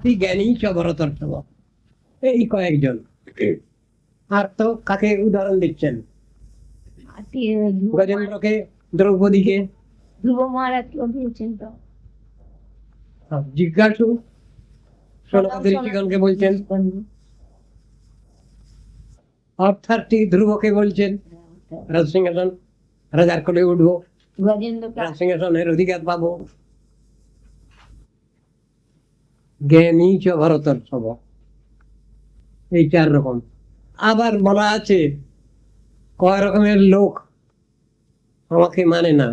অর্থাৎ জ্ঞানী চ ভরতর্ষভ, এই কয়েকজন। আর তো কাকে উদাহরণ দিচ্ছেন? গজেন্দ্রকে, দ্রৌপদীকে, ধ্রুব মহারাজকে বলছেন তো। জিজ্ঞাসু সনকাদি ঋষিগণকে বলছেন, অর্থাৎ ধ্রুবকে বলছেন রাজসিংহাসন, রাজার কোলে উঠবো, রাজসিংহাসনের অধিকার পাবো। জ্ঞানী চ ভরতর্ষভ, এই 4 রকম। আবার বলা আছে কয় রকমের লোক আমাকে মানে না,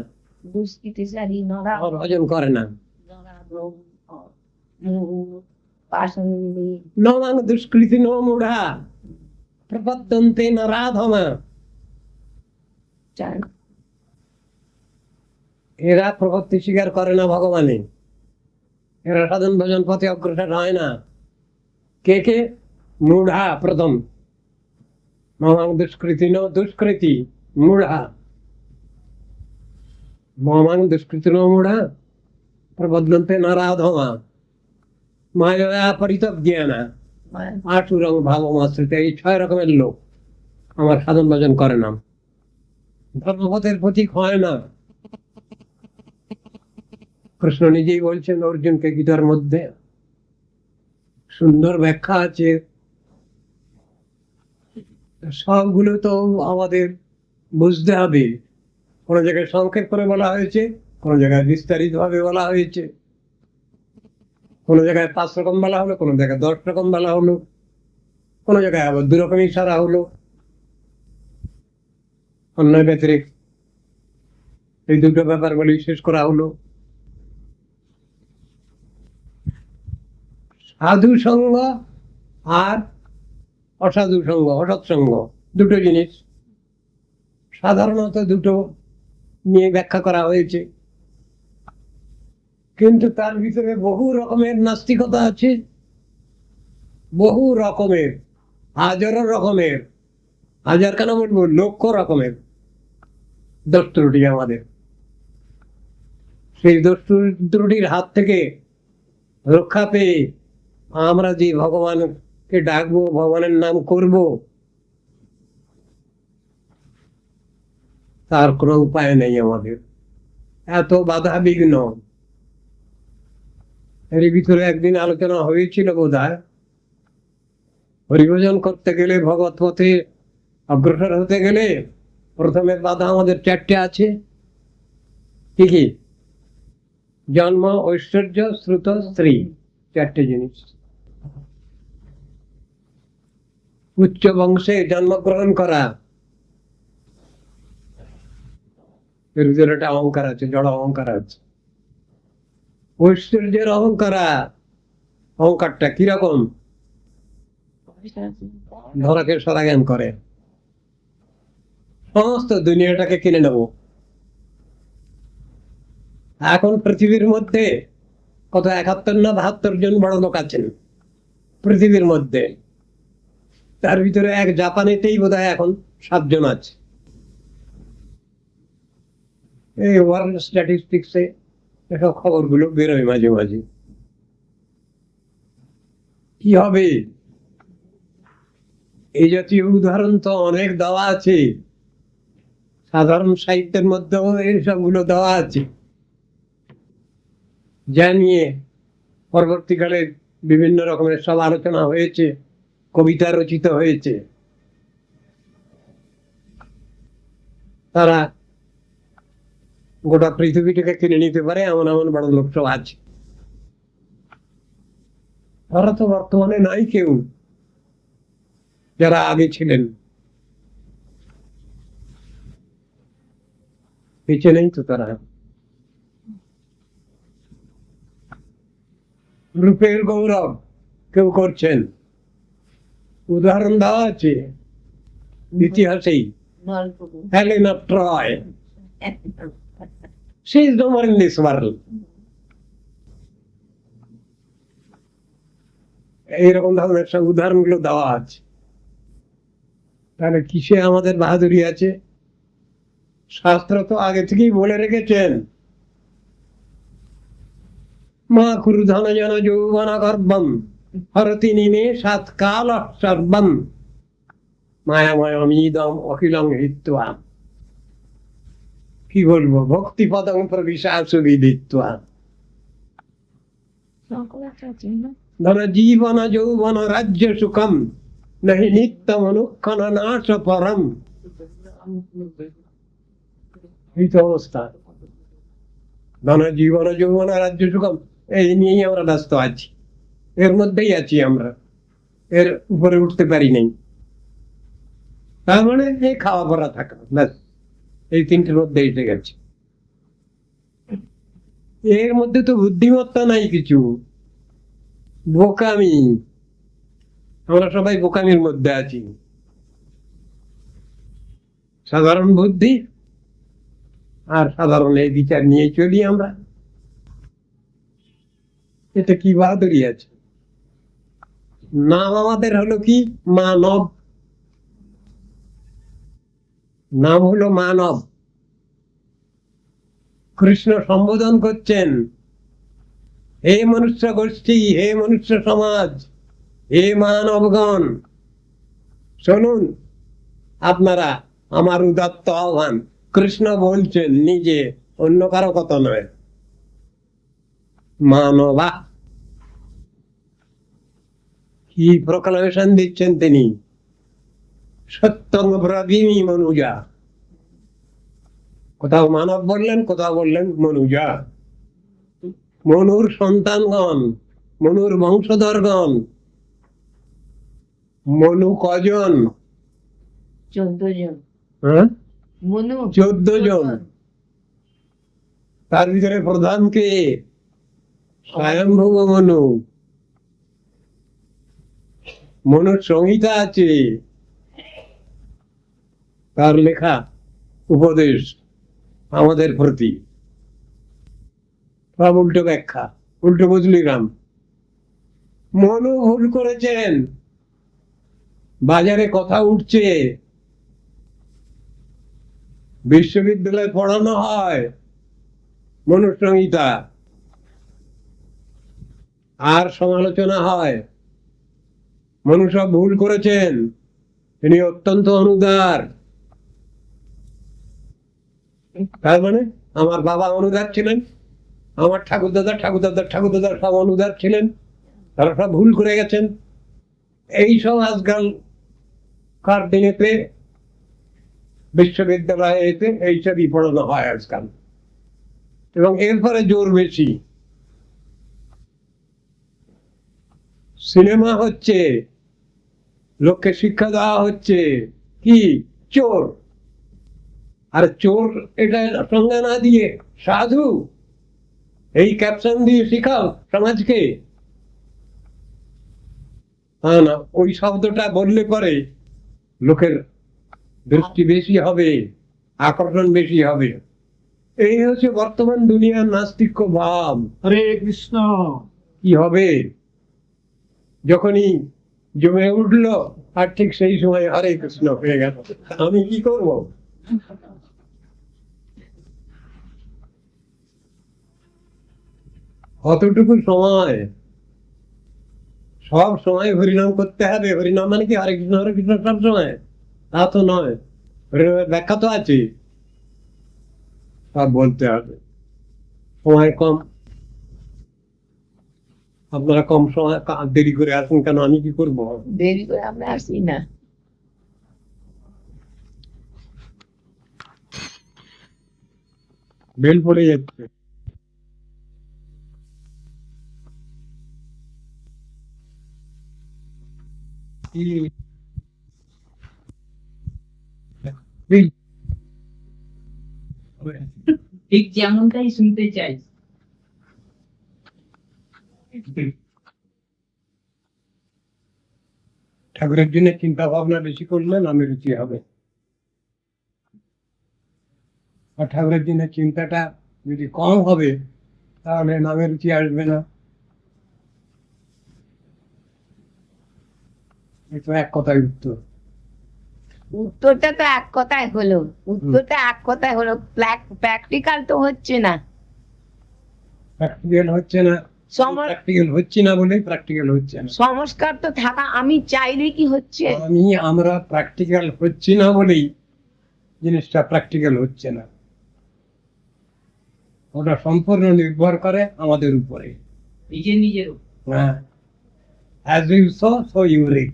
দুষ্কৃতিচারী, ভজন করে না। পাষাণী, নমাং দুষ্কৃতি নো মূঢ়া প্রপদ্যন্তে নরাধমা। এরা প্রপত্তি স্বীকার করে না ভগবানে, এরা সাধন ভজন পথে অগ্রসর হয় না। কে কে? মূঢ়া প্রথম, নমাং দুষ্কৃতি নো, দুষ্কৃতি মূঢ়া, মমাং দুষ্কৃতি নো মূঢ়া প্রপদ্যন্তে নরাধমা মায়া পরিতজ্ঞানা আশুরং ভাবমাশ্রিত। এই 6 রকমের লোক আমার সাধন ভজন করে না, ধর্মপথের প্রতীক হয় না। কৃষ্ণ নিজেই বলছেন অর্জুনকে গীতার মধ্যে, সুন্দর ব্যাখ্যা আছে। সবগুলো তো আমাদের বুঝতে হবে। কোন জায়গায় সংক্ষেপ করে বলা হয়েছে, কোন জায়গায় বিস্তারিত ভাবে বলা হয়েছে, কোন জায়গায় 5 রকম বলা হলো, কোন জায়গায় 10 রকম বলা হলো, কোন জায়গায় আবার 2 রকমই সারা হলো, অন্যায় ব্যতিরেক এই দুটো ব্যাপার বলে শেষ করা হলো। সাধু সঙ্গ আর অসাধু সঙ্গ, অসৎসঙ্গ, দুটো জিনিস সাধারণত দুটো নিয়ে ব্যাখ্যা করা হয়েছে। কিন্তু তার ভিতরে বহু রকমের নাস্তিকতা আছে, বহু রকমের, হাজারো রকমের, হাজার কেন বলবো, লক্ষ রকমের দোষ ত্রুটি আমাদের। সেই দোষ ত্রুটির হাত থেকে রক্ষা পেয়ে আমরা যে ভগবানকে ডাকবো, ভগবানের নাম করব, তার কোনো উপায় নেই আমাদের। এত বাধা বিঘ্ন। এর ভিতরে একদিন আলোচনা হয়েছিল বোধহয়, হরিভজন করতে গেলে, ভগবত পথে অগ্রসর হতে গেলে প্রথমে বাধা আমাদের 4টে আছে। কি কি? জন্ম, ঐশ্বর্য, শ্রুত, স্ত্রী, 4টে জিনিস। উচ্চ বংশে জন্মগ্রহণ করা, এর ভিতরে একটা অহংকার আছে, জড় অহংকার আছে। ঐশ্বর্যের অহংকারা, অহংকারটা কিরকম? ধরাকে সদাজ্ঞান করে, সমস্ত দুনিয়াটাকে কিনে নেব। এখন পৃথিবীর মধ্যে কত 71 না 72 জন বড় লোক আছেন পৃথিবীর মধ্যে, তার ভিতরে এক জাপানেতেই বোধহয় এখন 7 জন আছে। এই ওয়ার্ল্ড স্ট্যাটিস্টিক্সে এসব খবরগুলো বেরোয় মাঝে মাঝে। কি হবে? এই জাতীয় উদাহরণ তো অনেক দেওয়া আছে, সাধারণ সাহিত্যের মধ্যেও এইসবগুলো দেওয়া আছে, যা নিয়ে পরবর্তীকালে বিভিন্ন রকমের সব আলোচনা হয়েছে, কবিতা রচিত হয়েছে। তারা গোটা পৃথিবীটাকে কিনে নিতে পারে এমন এমন বড় লোক সব আছে। তারা তো বর্তমানে নাই কেউ, যারা আগে ছিলেন বেঁচে নেই তো। তারা রূপের গৌরব কেউ করছেন, উদাহরণ দেওয়া আছে ইতিহাসেই। Helen of Troy, she is no more in this world. এইরকম ধরনের সব উদাহরণ গুলো দেওয়া আছে। তাহলে কিসে আমাদের বাহাদুরি আছে? শাস্ত্র তো আগে থেকেই বলে রেখেছেন মা ক্রুধন জন যৌবন গর্ভম হরতি নিমেষাৎ কাল সর্বম মায়াময়মিদম অখিলং হিত্বা। কি বলবো, ভক্তিপদং প্রবিশাসু বিদিত্বা। শঙ্করাচার্য না? ধর জীবন যৌবন রাজ্য সুখম নহি নিত্যম অনুক্ষণ নাশ পরম। এই তো অবস্থা। ধন জীবন যৌবন রাজ্য সুখম, এই নিয়েই আমরা ব্যস্ত আছি, এর মধ্যেই আছি আমরা, এর উপরে উঠতে পারি নাই। তার মানে এই খাওয়া পড়া থাকা, ব্যাস এই তিনটের মধ্যে এসে গেছে। এর মধ্যে তো বুদ্ধিমত্তা নাই কিছু, বোকামি। আমরা সবাই বোকামির মধ্যে আছি। সাধারণ বুদ্ধি আর সাধারণ এই বিচার নিয়ে চলি আমরা। এটা কি বাহাদুরি আছে। নাম আমাদের হলো কি মানব, নাম হলো মানব। কৃষ্ণ সম্বোধন করছেন, হে মনুষ্য গোষ্ঠী, হে মনুষ্য সমাজ, হে মানবগণ, শুনুন আপনারা আমার উদাত্ত আহ্বান। কৃষ্ণ বলছেন নিজে, অন্য কারো কথা নয়। মানবা কি প্রক্লামেশন দিচ্ছেন তিনি, সত্যং ব্রবীমি মনুজা। কোথাও মানব বললেন, কোথাও বললেন মনুজা। মনুর সন্তানগণ, মনুর বংশধরগণ। মনু কজন? 14 জন। হ্যাঁ, মনু 14 জন। তার ভিতরে প্রধান কে? স্বয়ংভুব মনু। মনুর সংহিতা আছে, তার লেখা উপদেশ আমাদের প্রতি। সব উল্টো ব্যাখ্যা, উল্টো বুঝলিরাম। মনু ভুল করেছেন, বাজারে কথা উঠছে, বিশ্ববিদ্যালয়ে পড়ানো হয় মনুসংহিতা, আর সমালোচনা হয়। মনু সব ভুল করেছেন, তিনি অত্যন্ত অনুদার। তার মানে আমার বাবা অনুদার ছিলেন, আমার ঠাকুরদাদা ঠাকুরদাদা ঠাকুরদাদা সব অনুদার ছিলেন, তারা সব ভুল করে গেছেন। এইসব আজকাল কার দিনেতে বিশ্ববিদ্যালয়ে এতে এইসবই পড়ানো হয় আজকাল, এবং এরপরে জোর বেশি। সিনেমা হচ্ছে, লোককে শিক্ষা দেওয়া হচ্ছে কি চোর, আর চোর এটা সংজ্ঞা না দিয়ে সাধু, এই ক্যাপশন দিয়ে শিখাও সমাজকে। না, ওই শব্দটা বললে পরে লোকের দৃষ্টি বেশি হবে, আকর্ষণ বেশি হবে। এই হচ্ছে বর্তমান দুনিয়ার নাস্তিক্য ভাব। হরে কৃষ্ণ। কি হবে যখনই জমে উঠলো, আর ঠিক সেই সময় হরে কৃষ্ণ হয়ে গেল, আমি কি করব? অতটুকু সময়, সব সময় হরিনাম করতে হবে। হরিনাম মানে কি হরে কৃষ্ণ সব সময়? তা তো নয়, হরিনামের ব্যাখ্যা তো আছে, সব বলতে হবে। সময় কম, আপনারা কম সময় দেরি করে আসেন কেন? আমি কি করবো? দেরি করে আমরা আসি না। বেল পড়ে যাচ্ছে। ঠিক যেমনটাই শুনতে চাই। ঠাকুরের জন্য চিন্তা ভাবনা বেশি করলে নামে রুচি হবে, আর ঠাকুরের জন্য চিন্তাটা যদি কম হবে তাহলে নামে রুচি আসবে না। এটা এক কথায় উত্তর। উত্তরটা তো এক কথায় হলো, উত্তরটা এক কথায় হলো, প্র্যাকটিক্যাল তো হচ্ছে না। প্র্যাকটিক্যাল হচ্ছে না, প্র্যাকটিক্যাল হচ্ছে না বলেই প্র্যাকটিক্যাল হচ্ছে না। সংস্কার তো থাকা, আমি চাইলে কি হচ্ছে? আমরা প্র্যাকটিক্যাল হচ্ছে না বলেই জিনিসটা প্র্যাকটিক্যাল হচ্ছে না। ওটা সম্পূর্ণ নির্ভর করে আমাদের উপরে। নিজের হ্যাঁ, as you sow so you reap.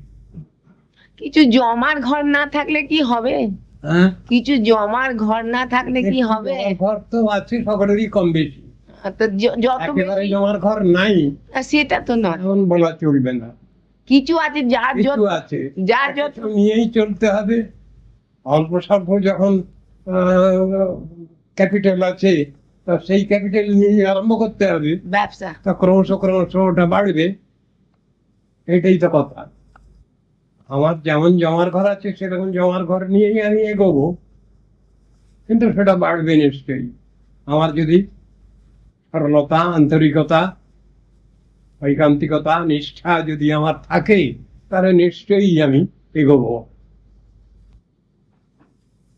কিছু জমার ঘর না থাকলে কি হবে? হ্যাঁ, কিছু জমার ঘর না থাকলে কি হবে? জমার ঘর তো আছে সকলেরই কম বেশি। তো যত একেবারে বেশি- জমার ঘর নাই সেটা তো নয়, এমন বলা চলবে না। কিছু আছে যার যত, কিছু আছে, যার যত কিছু নিয়েই চলতে হবে। অল্প স্বল্প যখন ক্যাপিটাল আছে, তা সেই ক্যাপিটাল নিয়ে আরম্ভ করতে হবে। ব্যবসা। তা ক্রমশ ক্রমশ ওটা বাড়বে, এটাই তো কথা। আমার যেমন জমার ঘর আছে সেরকম জমার ঘর নিয়েই আমি এগোবো, কিন্তু সেটা বাড়বে নিশ্চয়ই। আমার যদি সরলতা, আন্তরিকতা, ঐকান্তিকতা, নিষ্ঠা যদি আমার থাকে, তাহলে নিশ্চয়ই আমি এগোবো।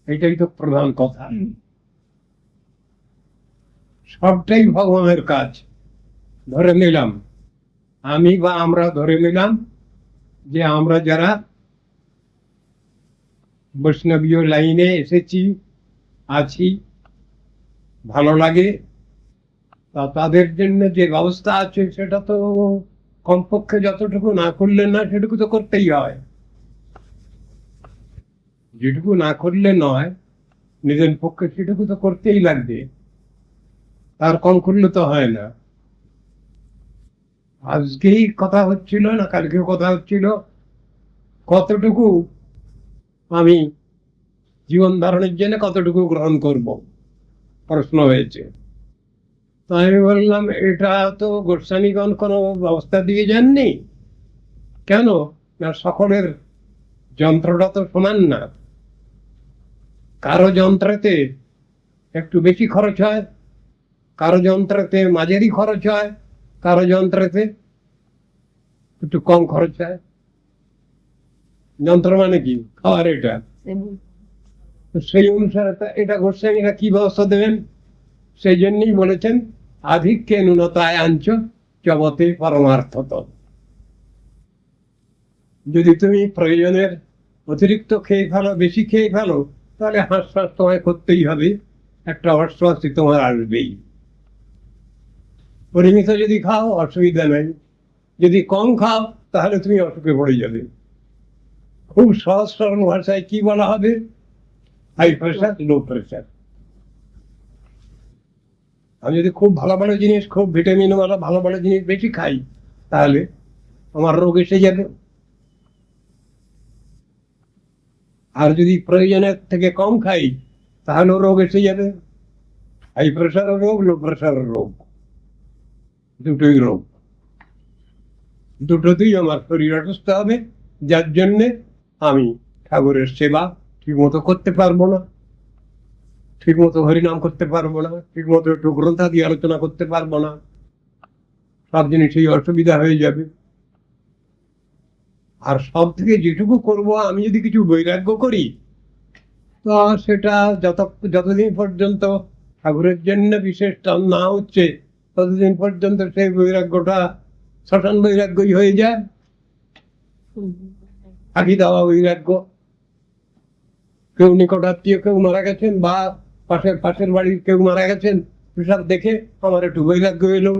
এটাই তো প্রধান কথা। সবটাই ভগবানের কাজ। ধরে নিলাম আমি বা আমরা ধরে নিলাম যে আমরা যারা বৈষ্ণবীয় লাইনে এসেছি, আছি, ভালো লাগে, তা তাদের জন্য যে ব্যবস্থা আছে সেটা তো কমপক্ষে যতটুকু না করলে না সেটুকু তো করতেই হয়। যেটুকু না করলে নয়, নিজের পক্ষে সেটুকু তো করতেই লাগবে, তার কম করলে তো হয় না। আজকেই কথা হচ্ছিল না কালকেও কথা হচ্ছিল, কতটুকু আমি জীবন ধারণের জন্য কতটুকু গ্রহণ করব, প্রশ্ন হয়েছে। তো আমি বললাম এটা তো গোস্বামীগণ কোনো ব্যবস্থা দিয়ে যাননি। কেন না, সকলের যন্ত্রটা তো সমান না। কারো যন্ত্রেতে একটু বেশি খরচ হয়, কারো যন্ত্রেতে মাঝারি খরচ হয়, কারো যন্ত্রেতে একটু কম খরচ হয়। যন্ত্র মানে কি? খাওয়ার এটা। তো সেই অনুসারে এটা গোস্বামীরা কি ব্যবস্থা দেবেন? সেই জন্যই বলেছেন আধিক্যে ন্যূনতায় আঞ্চ জগতে পরমার্থত। যদি তুমি প্রয়োজনের অতিরিক্ত খেয়ে ফেলো, বেশি খেয়ে ফেলো, তাহলে হাঁসফাঁস তোমায় করতেই হবে, একটা অস্বস্তি তোমার আসবেই। পরিমিত যদি খাও অসুবিধা নেই, যদি কম খাও তাহলে তুমি অসুখে পড়ে যাবে। খুব সহজ সরল ভাষায় কি বলা হবে? High pressure, low pressure. আমি যদি খুব ভালো ভালো জিনিস, খুব ভিটামিন ওয়ালা ভালো ভালো জিনিস বেশি খাই, তাহলে আমার রোগ এসে যাবে। আর যদি প্রয়োজনের থেকে কম খাই, তাহলেও রোগ এসে যাবে। হাই প্রেশারের রোগ, লো প্রেশারের রোগ, দুটোই রোগ। দুটোতেই আমার শরীর অসুস্থ হবে, যার জন্যে আমি ঠাকুরের সেবা ঠিক মতো করতে পারবো না, ঠিক মতো হরিনাম করতে পারবো না, ঠিক মতো একটু গ্রন্থাদি আলোচনা করতে পারবো না, সব জিনিসই অসুবিধা হয়ে যাবে। আর সব থেকে যেটুকু করব, আমি যদি কিছু বৈরাগ্য করি, তো সেটা যতদিন পর্যন্ত ঠাকুরের জন্য বিশেষ টান না হচ্ছে, ততদিন পর্যন্ত সেই বৈরাগ্যটা শ্মশান বৈরাগ্যই হয়ে যায়, ফাঁকি দেওয়া বৈরাগ্য। কেউ নিকটাত্মীয় কেউ মারা গেছেন, বা পাশের বাড়ির কেউ মারা গেছেন, সেসব দেখে আমার একটু বৈরাগ্য এলো,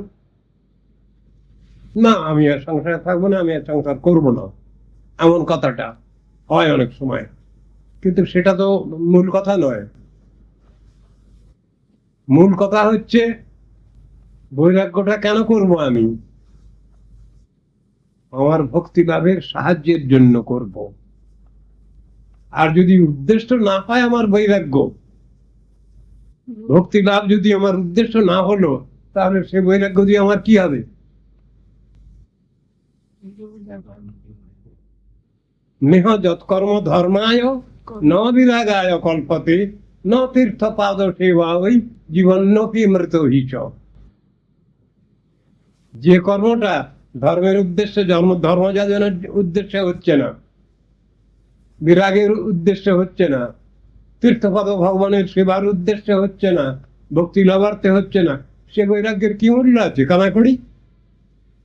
না আমি আর সংসারে থাকবো না, আমি আর সংসার করবো না, এমন কথাটা হয় অনেক সময়। কিন্তু সেটা তো মূল কথা নয়। মূল কথা হচ্ছে বৈরাগ্যটা কেন করব? আমি আমার ভক্তি লাভের সাহায্যের জন্য করব। আর যদি উদ্দেশ্য না পায় আমার বৈরাগ্য, ভক্তি লাভ যদি আমার উদ্দেশ্য না হলো, তাহলে সে বৈরাগ্য দিয়ে আমার কি হবে? নেহ যৎকর্ম ধর্মায় ন বিরাগায় কল্পতে ন তীর্থ পাদ সেবা ওই জীবন্নপি মৃত হিচ। যে কর্মটা ধর্মের উদ্দেশ্যে, ধর্ম যাজনের উদ্দেশ্যে হচ্ছে না, বিরাগের উদ্দেশ্যে হচ্ছে না, তীর্থপদ ভগবানের সেবার উদ্দেশ্যে হচ্ছে না, ভক্তি লাভার্থে হচ্ছে না, সে বৈরাগ্যের কি মূল্য আছে? কামাই করি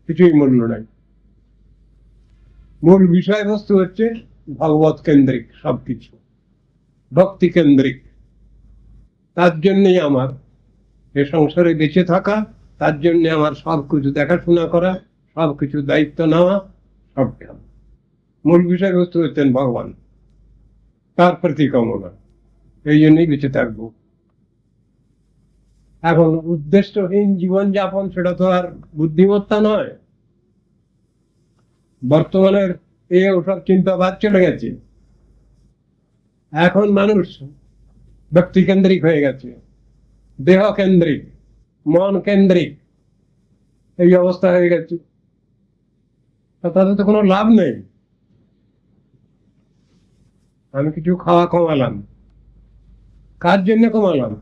কিছুই মূল্য নাই। মূল বিষয়বস্তু হচ্ছে ভগবত কেন্দ্রিক, সবকিছু ভক্তি কেন্দ্রিক। তার জন্যই আমার এ সংসারে বেঁচে থাকা, তার জন্য আমার সবকিছু দেখাশোনা করা, সবকিছু দায়িত্ব নেওয়া, সবটা মূল বিষয়বস্তু হচ্ছেন ভগবান, তার প্রতি কামনা। এই জন্যই বেঁচে থাকবো। এখন উদ্দেশ্যহীন জীবন যাপন সেটা তো আর বুদ্ধিমত্তা নয়। বর্তমানের এই ওসব চিন্তাভাব চলে গেছে। এখন মানুষ ব্যক্তি কেন্দ্রিক হয়ে গেছে, দেহ কেন্দ্রিক, মন কেন্দ্রিক, এই অবস্থা হয়ে গেছে। তাতে তো কোনো লাভ নেই। আমি কিছু খাওয়া কমালাম, কার জন্য কমালাম?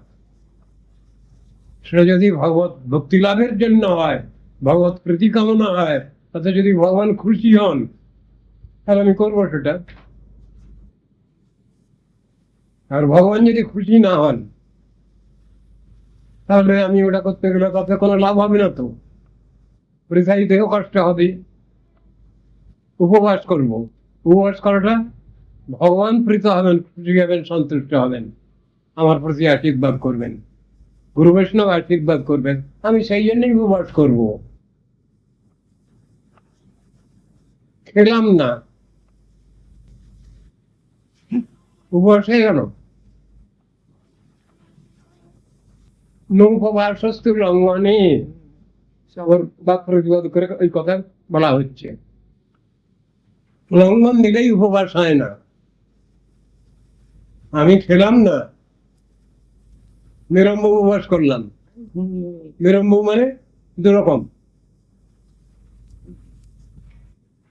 সেটা যদি ভগবত ভক্তি লাভের জন্য হয়, ভগবত প্রীতি কামনা হয়, তাতে যদি ভগবান খুশি হন, তাহলে আমি করবো সেটা। আর ভগবান যদি খুশি না হন, তাহলে আমি ওটা করতে গেলে তাতে কোনো লাভ হবে না। তো পরীক্ষায় দেহ কষ্ট হবে। উপবাস করব, উপবাস করাটা ভগবান প্রীত হবেন, খুশি হবেন, সন্তুষ্ট হবেন, আমার প্রতি আশীর্বাদ করবেন, গুরু বৈষ্ণব আশীর্বাদ করবেন, আমি সেই জন্যই উপবাস করব। খেলাম না, উপবাস হয়ে গেল। নৌপবাসস্তু লঙ্ঘনে সবর বা প্রতিবাদ করে ওই কথা বলা হচ্ছে। লঙ্ঘন দিলেই উপবাস হয় না। আমি খেলাম না, নিরম্ব উপবাস করলাম। নিরম্ব মানে দুরকম,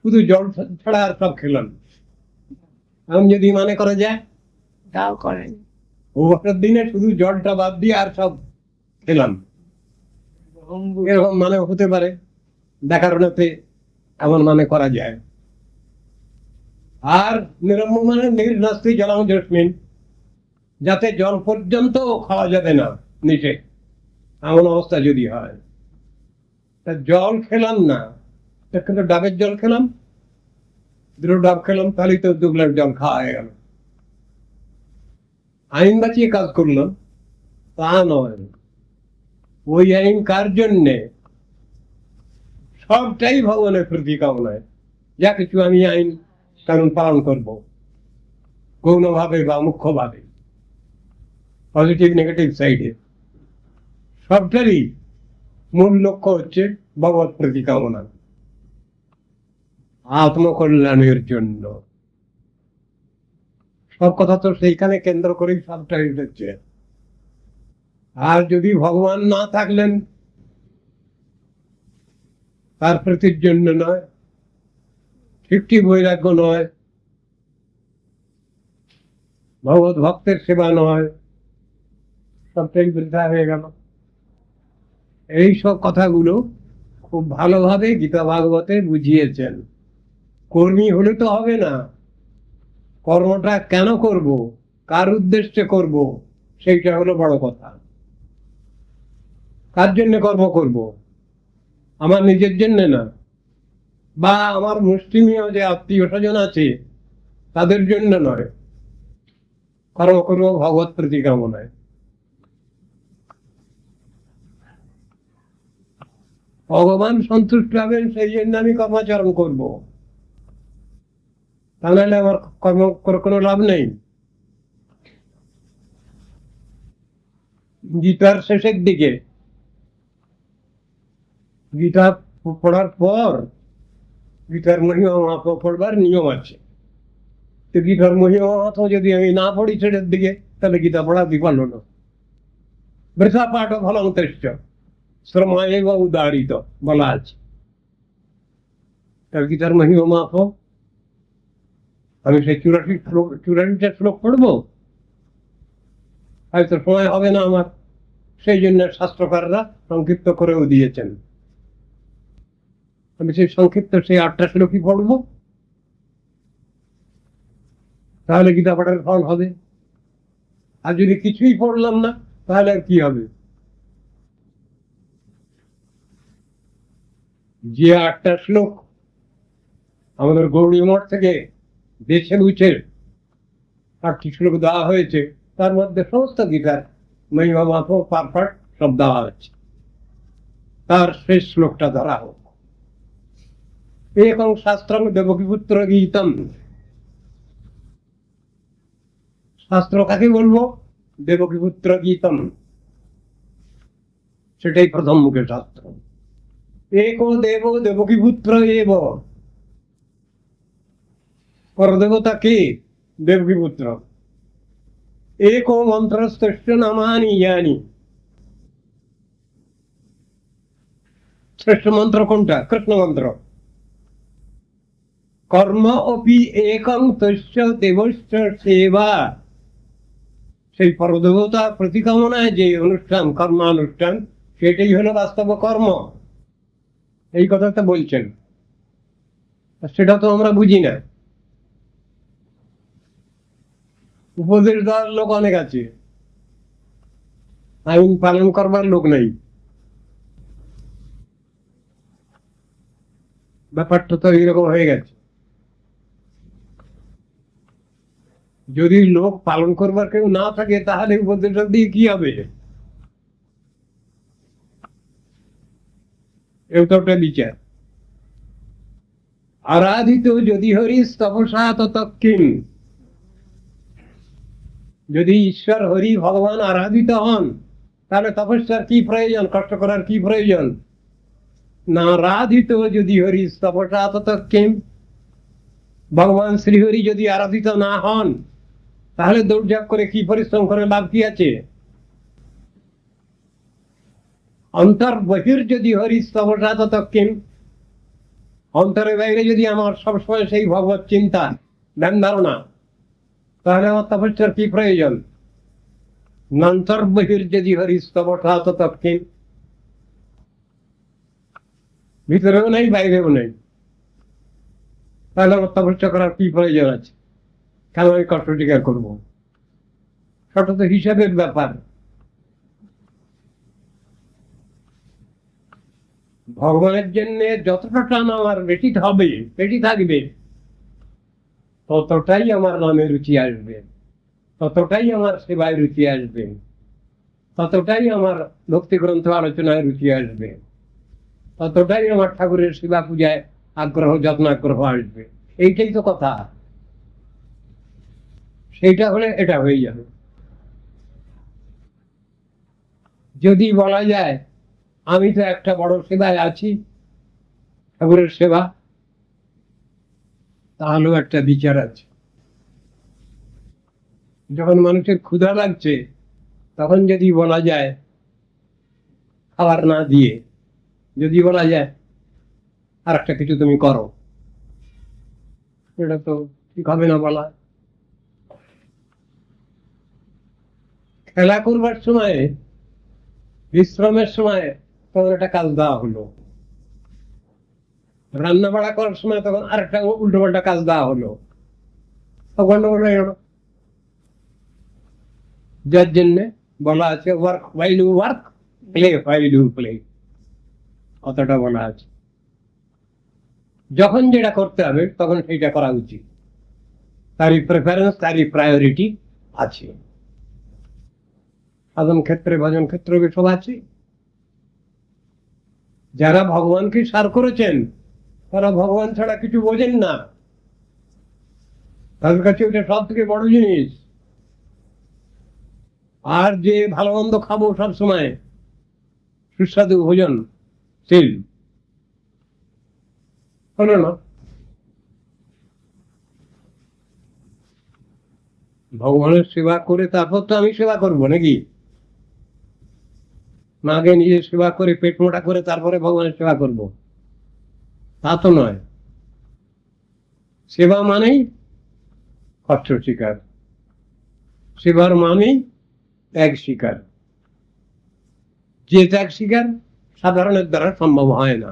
শুধু জল ছাড়া আর সব খেলাম। আমি যদি মনে করা যায় তাও করেন। উপবাসের দিনে শুধু জলটা বাদ দিয়ে আর সব খেলাম, এরকম মানে হতে পারে, ব্যাকরণেতে এমন মানে করা যায়। আর নিরম্ব মানে নির্নাস্তি জলং যস্মিন, যাতে জল পর্যন্ত খাওয়া যাবে না নিচে, এমন অবস্থা যদি হয়। তা জল খেলাম না, কিন্তু ডাবের জল খেলাম, দুটো ডাব খেলাম, তাহলেই তো 2 গ্লাস জল খাওয়া হয়ে গেল। আইন বাঁচিয়ে কাজ করলাম তা নয়। ওই আইন কার জন্যে? সবটাই ভগবানের প্রতি কামনায়। যা কিছু আমি আইন কানুন পালন করব, গৌণভাবে বা মুখ্যভাবে, পজিটিভ নেগেটিভ সাইডে, সবটারই মূল লক্ষ্য হচ্ছে ভগবত প্রতি কামনা, আত্মকল্যাণের জন্য। সব কথা তো সেইখানে কেন্দ্র করেই সবটাই উঠেছে। আর যদি ভগবান না থাকলেন, তার প্রীতির জন্য নয়, ঠিকটি বৈরাগ্য নয়, ভগবত ভক্তের সেবা নয়, সবটাই বৃথা হয়ে গেল। এই সব কথাগুলো খুব ভালোভাবে গীতা ভাগবতে বুঝিয়েছেন। কর্মী হলে তো হবে না, কর্মটা কেন করব, কার উদ্দেশ্যে করব, সেইটা হলো বড় কথা। কার জন্য কর্ম করব? আমার নিজের জন্য না, বা আমার মুষ্টিমেয় যে আত্মীয় স্বজন আছে তাদের জন্য নয়। কর্ম করব ভগবত প্রতি কামনায়। ভগবান সন্তুষ্ট হবেন সেই জন্য আমি কর্মাচরণ করব, তা নাহলে আমার কর্ম করে কোনো লাভ নেই। গীতার শেষের দিকে, গীতা পড়ার পর গীতার মহিমা মাহাত্ম পড়বার নিয়ম আছে। তো গীতার মহিমা মাহাত্ম যদি আমি না পড়ি শেষের দিকে, তাহলে গীতা পড়া বিফল হলো। বৃথা পাঠ ফলং তেষ্ঠ শ্রমায়েব উদাহরিত বলা আছে। তার গীতার মহিমা মাহাত্ম আমি সেই 84টা শ্লোক পড়বো, হয়তো সময় হবে না আমার। সেই জন্য শাস্ত্রকাররা সংক্ষিপ্ত করেও দিয়েছেন। আমি সেই সংক্ষিপ্ত সেই 8টা শ্লোকই পড়বো, তাহলে গীতা পাঠের ফল হবে। আর যদি কিছুই পড়লাম না, তাহলে আর কি হবে? যে 8টা শ্লোক আমাদের গৌড়ী মঠ থেকে বেছে বুঝে 8টি শ্লোক দেওয়া হয়েছে, তার মধ্যে সমস্ত গীতার মহিমা মাত্র পারফেক্ট সব দেওয়া হচ্ছে। তার শেষ শ্লোকটা ধরা হোক, একং শাস্ত্রম দেবকীপুত্র গীতম। শাস্ত্র কাকে বলবো? দেবকীপুত্র গীতম, সেটাই প্রথম মুখে শাস্ত্র। এক দেব দেবকীপুত্র এব, পরদেবতা কে? দেবকীপুত্র। এক মন্ত্রস্তস্য নামানি ইয়ানি, শ্রেষ্ঠ মন্ত্র কোনটা? কৃষ্ণ মন্ত্র। কর্ম অপি একং তস্য দেবস্য সেবা, সেই পরদেবতা প্রতিকামনায় যে অনুষ্ঠান, কর্মানুষ্ঠান, সেটাই হলো বাস্তব কর্ম। এই কথাটা বলছেন, সেটা তো আমরা বুঝি না। উপদেশ দেওয়ার লোক অনেক আছে, আইন পালন করবার লোক নাই। ব্যাপারটা তো এইরকম হয়ে গেছে। যদি লোক পালন করবার কেউ না থাকে, তাহলে উপদেশ দিয়ে কি হবে? এটা একটা বিচার। আরাধিত যদি হরি তপসা তৎকিম, যদি ঈশ্বর হরি ভগবান আরাধিত হন, তাহলে তপস্যার কি প্রয়োজন, কষ্ট করার কি প্রয়োজন? না আরাধিত যদি হরি তপসা তৎকিম, ভগবান শ্রীহরি যদি আরাধিত না হন, তাহলে দৌড়ঝাঁপ করে কি পরিশ্রম করে লাভ কি আছে? অন্তর বহির যদি হরি তপসা তৎকিম, অন্তরের বাইরে যদি আমার সবসময় সেই ভগবত চিন্তা, ধ্যান ধারণা, তাহলে আমার তপস্যার কি প্রয়োজন? নন্তর বহির যদি হরি তপসা তৎকিম, ভিতরেও নেই বাইরেও নেই, তাহলে আমার তপস্যা করার কি প্রয়োজন আছে? কেন আমি কষ্ট স্বীকার করবো? সেটা তো হিসাবের ব্যাপার। ভগবানের জন্য যতটা টান আমার বেশি হবে, বেশি থাকবে, ততটাই আমার নামে রুচি আসবে, ততটাই আমার সেবায় রুচি আসবে, ততটাই আমার ভক্তি গ্রন্থ আলোচনায় রুচি আসবে, ততটাই আমার ঠাকুরের সেবা পূজায় আগ্রহ, যত্ন আগ্রহ আসবে। এইটাই তো কথা। সেইটা হলে এটা হয়ে যাবে। যদি বলা যায় আমি তো একটা বড় সেবায় আছি, ঠাকুরের সেবা, তাহলেও একটা বিচার আছে। যখন মানুষের ক্ষুধা লাগছে, তখন যদি বলা যায় খাবার না দিয়ে, যদি বলা যায় আর একটা কিছু তুমি করো, এটা তো ঠিক হবে না বলা। খেলা করবার সময়, বিশ্রামের সময় তখন একটা কাজ দেওয়া হলো, রান্না বাড়া করার সময় তখন আরেকটা উল্টো পাল্টা কাজ দেওয়া হলো, গন্ডগোল হয়ে গেল। যার জন্যে বলা আছে work while you work, play while you play, অতটা বলা আছে। যখন যেটা করতে হবে তখন সেইটা করা উচিত, তারই প্রেফারেন্স, তারই প্রায়োরিটি আছে। সাধন ক্ষেত্রে, ভজন ক্ষেত্রে সব আছে। যারা ভগবানকে সার করেছেন, তারা ভগবান ছাড়া কিছু বোঝেন না, তাদের কাছে ওটা সব থেকে বড় জিনিস। আর যে ভালো মন্দ খাবো সব সময়, সুস্বাদু ভোজন, তেল হলো না। ভগবানের সেবা করে তারপর তো আমি সেবা করবো নাকি? না, আগে নিজের সেবা করে পেট মোটা করে তারপরে ভগবানের সেবা করব, তা তো নয়। সেবা মানেই কষ্ট স্বীকার, সেবার মানেই ত্যাগ স্বীকার। যে ত্যাগ স্বীকার সাধারণের দ্বারা সম্ভব হয় না।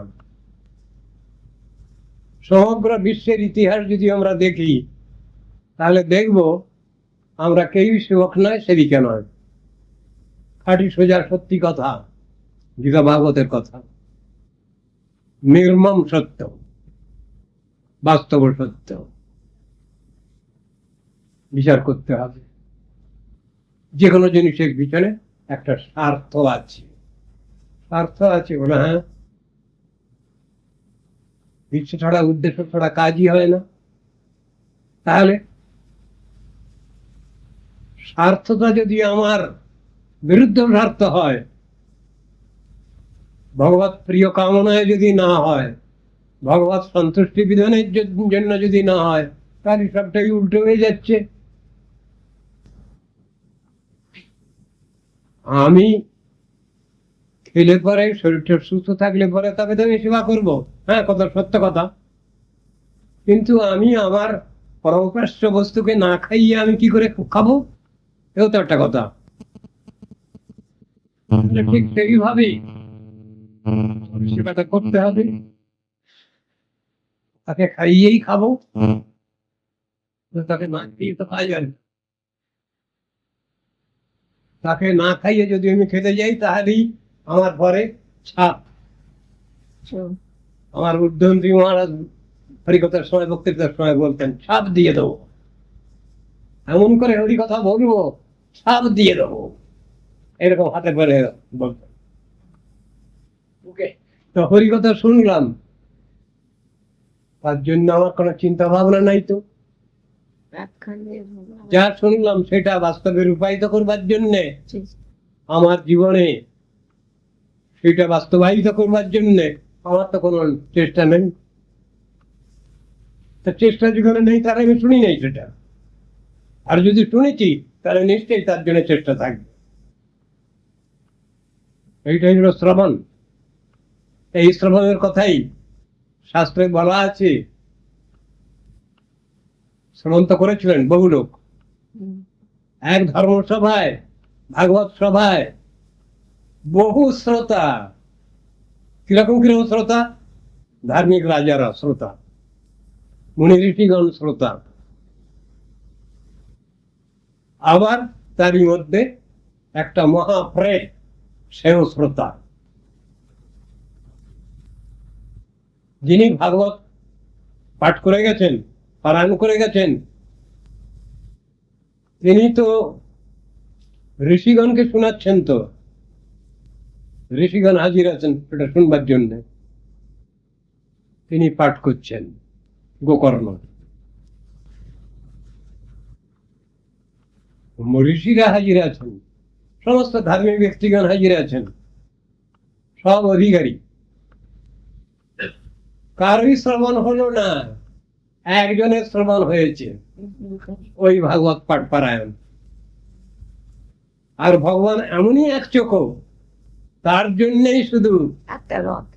সমগ্র বিশ্বের ইতিহাস যদি আমরা দেখি, তাহলে দেখব আমরা কেউই সেবক নয়, সেবিকা নয়। খাঁটি সোজা সত্যি কথা, গীতা ভাগবতের কথা। নির্মম সত্য, বাস্তব সত্য বিচার করতে হবে। যে কোনো জিনিসের পিছনে একটা স্বার্থ আছে, স্বার্থ আছে বলে হ্যাঁ, ইচ্ছে ছাড়া উদ্দেশ্য ছাড়া কাজই হয় না। তাহলে স্বার্থটা যদি আমার বিরুদ্ধ স্বার্থ হয়, ভগবত প্রিয় কামনায় যদি না হয়, ভগবত সন্তুষ্টি বিধানের জন্য যদি না হয়, তাহলে সবটাই উল্টো হয়ে যাচ্ছে। আমি খেলে পরে শরীরটা সুস্থ থাকলে পরে তবে তো আমি সেবা করবো, হ্যাঁ কথা সত্য কথা। কিন্তু আমি আমার পরমোপাস্য বস্তুকে না খাইয়ে আমি কি করে খাবো, এও তো একটা কথা। ঠিক সেইভাবেই সেবাটা করতে হবে, তাকে খাইয়েই খাবো, তাকে না খাইয়ে তো খাওয়া যায় না। তাকে না খাইয়ে যদি আমি খেতে যাই তাহলেই আমার পরে ছাপ। আমার বুদ্ধন্তি মহারাজ হরিকথার সময় বক্তৃতার সময় বলতেন, ছাপ দিয়ে দেবো, এমন করে হরিকথা বলবো ছাপ দিয়ে দেবো, এরকম হাতে করে বলতেন। ওকে, তো হরিকথা শুনলাম, তার জন্য আমার কোনো চিন্তা ভাবনা নাই তো। যা শুনলাম সেটা বাস্তবে রূপায়িত করবার জন্যে আমার জীবনে, সেটা বাস্তবায়িত করবার জন্যে আমার তো কোনো চেষ্টা নেই। তা চেষ্টা যেখানে নেই তার আমি শুনি নাই সেটা, আর যদি শুনেছি তাহলে নিশ্চয়ই তার জন্য চেষ্টা থাকবে। এইটাই হলো শ্রবণ। এই শ্রবণের কথাই শাস্ত্রে বলা আছে। শ্রবণ তো করেছিলেন বহু লোক। এক ধর্মসভায়, ভাগবত সভায় বহু শ্রোতা। কিরকম কিরকম শ্রোতা? ধার্মিক রাজারা শ্রোতা, মুনি ঋষিগণ শ্রোতা, আবার তারই মধ্যে একটা মহাপ্রেত, সেও শ্রোতা। যিনি ভাগবত পাঠ করে গেছেন, পারায়ণ করে গেছেন, তিনি তো ঋষিগণকে শোনাচ্ছেন। তো ঋষিগণ হাজির আছেন সেটা শুনবার জন্য, তিনি পাঠ করছেন গোকর্ণ। ঋষিরা হাজির আছেন, সমস্ত ধার্মিক ব্যক্তিগণ হাজির আছেন, সব অধিকারী। কারোই শ্রবণ হলো না, একজনের শ্রবণ হয়েছে, ওই ভাগবত পাঠ পারায়ণ। আর ভগবান এমনই এক চোখ, তার জন্যই শুধু একটা রথ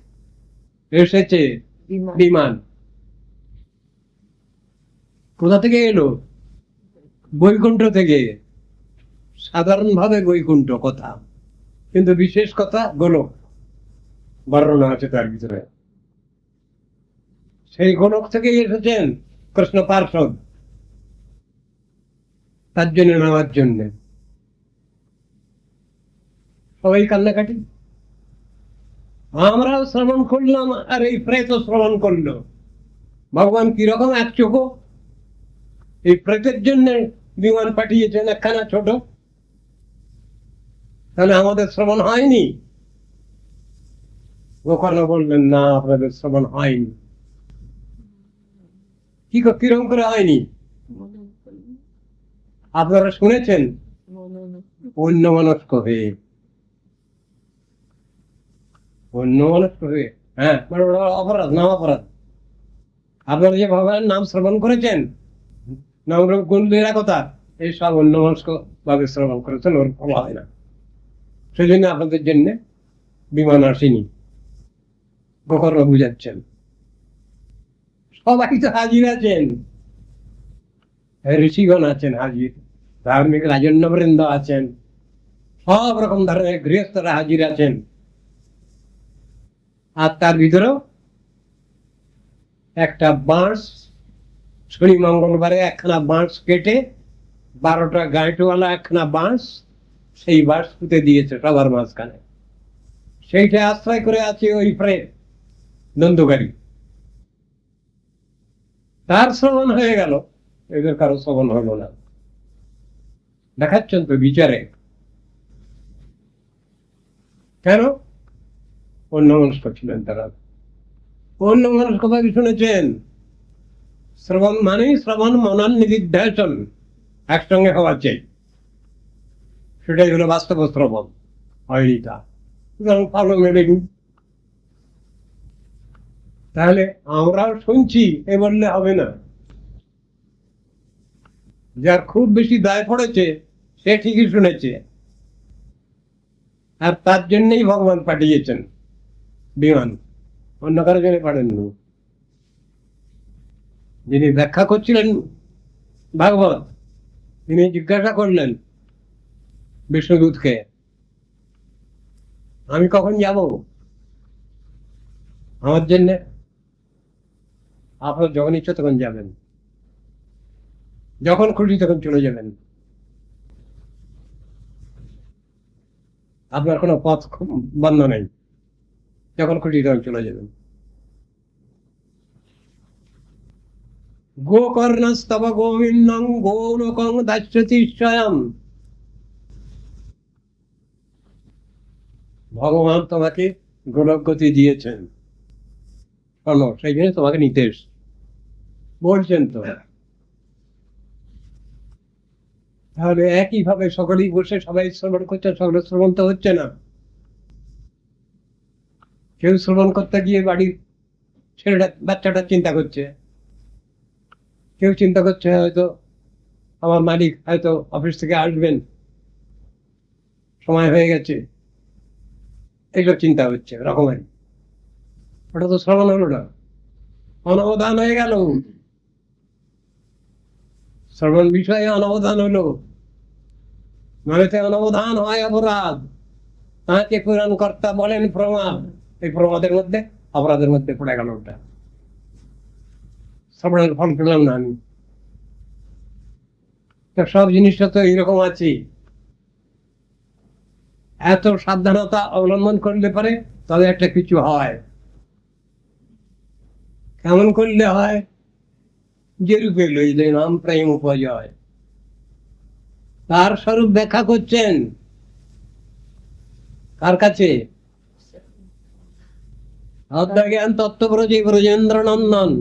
এসেছে বিমান। কোথা থেকে এলো? বৈকুণ্ঠ থেকে। সাধারণভাবে বৈকুণ্ঠ কথা, কিন্তু বিশেষ কথা গোলক বর্ণনা আছে তার ভিতরে। সেই গোলক থেকেই এসেছেন কৃষ্ণ পার্ষদ, তার জন্য নেওয়ার জন্য। সবাই কান্নাকাটি। আমরাও শ্রবণ করলাম, আর এই প্রেত শ্রবণ করলো। ভগবান কিরকম এক চোখ, এই প্রেতের জন্য বিমান পাঠিয়েছেন একখানা ছোট। তাহলে আমাদের শ্রবণ হয়নি? গোকর্ণ বললেন, না, আপনাদের শ্রবণ হয়নি। কিরকম করে হয়নি? আপনারা শুনেছেন অন্যমনস্ক হয়ে, অন্যমনস্ক হয়ে। হ্যাঁ, মানে অপরাধ, নাম অপরাধ। আপনারা যে ভগবানের নাম শ্রবণ করেছেন, নাম গুণের কথা, এই সব অন্যমনস্ক ভাবে শ্রবণ করেছেন, ওর ফল হয় না। সেই জন্য আপনাদের জন্য বিমান আসেনি। গোকর্ণ বুঝাচ্ছেন। সবাই তো হাজির আছেন, ঋষিগণ আছেন হাজির, ধার্মিক রাজন্যবৃন্দ আছেন, সব রকম ধরনের গৃহস্থরা হাজির আছেন। আর তার ভিতরেও একটা বাঁশ, শনি মঙ্গলবারে একখানা বাঁশ কেটে 12টা গাঁটওয়ালা একখানা বাঁশ, সেই বাঁশ পুঁতে দিয়েছে সবার মাঝখানে। সেইটা আশ্রয় করে আছে ওই প্রেত। দ্বন্দ্বকারী, তার শ্রবণ হয়ে গেল, এদের কারো শ্রবণ হলো না। দেখাচ্ছেন তো বিচারে, কেন? অন্য মনস্ক ছিলেন তারা, অন্য মনস্ক ভাবে শুনেছেন। শ্রবণ মানে শ্রবণ মনন নিদিধ্যাসন একসঙ্গে হওয়া চাই, সেটাই হলো বাস্তব শ্রবণ, হয়নি তা। সুতরাং ভালো মেলেনি। তাহলে আমরাও শুনছি এ বললে হবে না। যার খুব বেশি দায় পড়েছে সে ঠিকই শুনেছে, আর তার জন্যই ভগবান পাঠিয়েছেন বিমান, অন্য কারো জন্য পাঠাননি। যিনি ব্যাখ্যা করছিলেন ভাগবত, তিনি জিজ্ঞাসা করলেন বিষ্ণুদূতকে, আমি কখন যাব? আমার জন্যে? আপনার যখন ইচ্ছা তখন যাবেন, যখন খুশি তখন চলে যাবেন, আপনার কোনো পথ বন্ধ নেই, যখন খুশি তখন চলে যাবেন। গোকর্ণস্তব গোবিন্দং গোলোকং দাস্যতি স্বয়ং। ভগবান তোমাকে গোলকগতি দিয়েছেন, শোনো, সেই জন্য তোমাকে নিতে বলছেন তো। তাহলে একইভাবে সকলেই বসে সবাই শ্রবণ করছে, সকলের শ্রবণ তো হচ্ছে না। কেউ শ্রবণ করতে গিয়ে বাড়ির ছেলেটা বাচ্চাটা চিন্তা করছে, কেউ চিন্তা করছে হয়তো আমার মালিক হয়তো অফিস থেকে আসবেন, সময় হয়ে গেছে, এইসব চিন্তা হচ্ছে রকমারি। ওটা তো শ্রবণ হলো না, অনবধান হয়ে গেল। শ্রবণ বিষয়ে অনবধান হলো, নয়তো অনবধান হয় অপরাধ। তাকে পুরাণ কর্তা বলেন প্রমাদ, এই প্রমাদের মধ্যে অপরাধের মধ্যে পড়ে গেল ওটা। শ্রবণের ফল পেলাম না আমি। সব জিনিসটা তো এইরকম আছে, এত সাবধানতা অবলম্বন করলে পারে তবে একটা কিছু হয়। কেমন করলে হয়? যে রূপে লইলে নাম প্রেম উপজয়, তার স্বরূপ ব্যাখ্যা করছেন কার কাছে? অজ্ঞান তত্ত্বব্রজে ব্রজেন্দ্র নন্দন,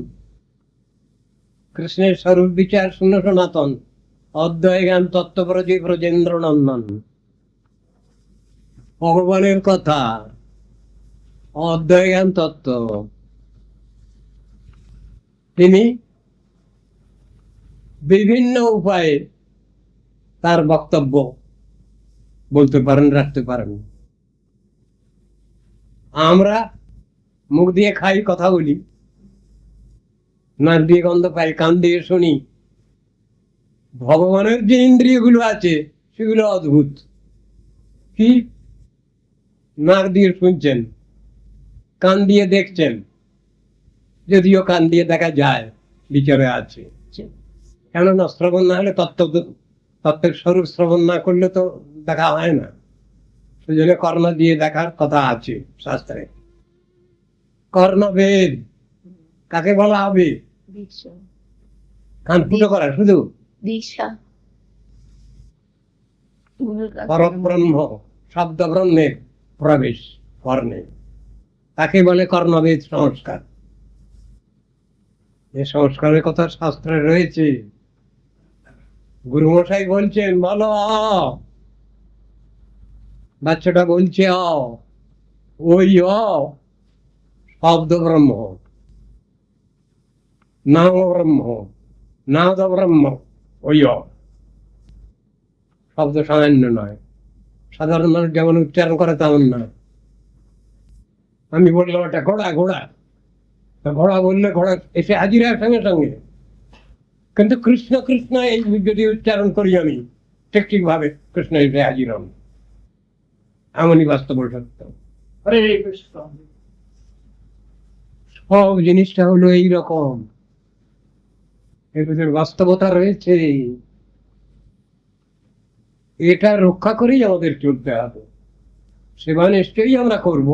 কৃষ্ণের স্বরূপ বিচার শূন্য সনাতন, অদ্বয় জ্ঞান তত্ত্বব্রজে ব্রজেন্দ্র নন্দন। ভগবানের কথা, অদ্বয় জ্ঞান তত্ত্ব। তিনি বিভিন্ন উপায়ে তার বক্তব্য বলতে পারেন, রাখতে পারেন। আমরা মুখ দিয়ে খাই, কথা বলি, নাক দিয়ে গন্ধ পাই, কান দিয়ে শুনি। ভগবানের যে ইন্দ্রিয়গুলো আছে সেগুলো অদ্ভুত। কি? নাক দিয়ে শুনছেন, কান দিয়ে দেখছেন, যদিও কান দিয়ে দেখা যায় বিচারে আছে, কেননা শ্রবণ না হলে তত্ত্বের স্বরূপ শ্রবণ না করলে তো দেখা হয় না। সেজন্য কর্ণ দিয়ে দেখার কথা আছে শাস্ত্রে। কর্ণভেদ কাকে বলা হবে? কান ফুটো করা শুধু দিশা পরব্রহ্ম শব্দ ব্রহ্মের প্রবেশ কর্ণে, তাকে বলে কর্ণভেদ সংস্কার। এই সংস্কারের কথা শাস্ত্রে রয়েছে। গুরুমশাই বলছেন বলো অ, বাচ্চাটা বলছে অ, ওই অ শব্দ ব্রহ্ম, নাম ব্রহ্ম, নাদ ব্রহ্ম, ওই অ শব্দ সামান্য নয়। সাধারণ মানুষ যেমন উচ্চারণ করে তেমন নয়। আমি বললাম এটা ঘোড়া, ঘোড়া, ঘোড়া বললে ঘোড়া এসে হাজির হয় সঙ্গে সঙ্গে। কিন্তু কৃষ্ণ কৃষ্ণ এই যদি উচ্চারণ করি আমি ঠিক ঠিক ভাবে, কৃষ্ণ এসে হাজির হন। এমনই বাস্তব সত্য। হরে কৃষ্ণ। সব জিনিসটা হলো এইরকম, এর ভিতরে বাস্তবতা রয়েছে। এটা রক্ষা করেই আমাদের চলতে হবে। সেবা নিশ্চয়ই আমরা করব,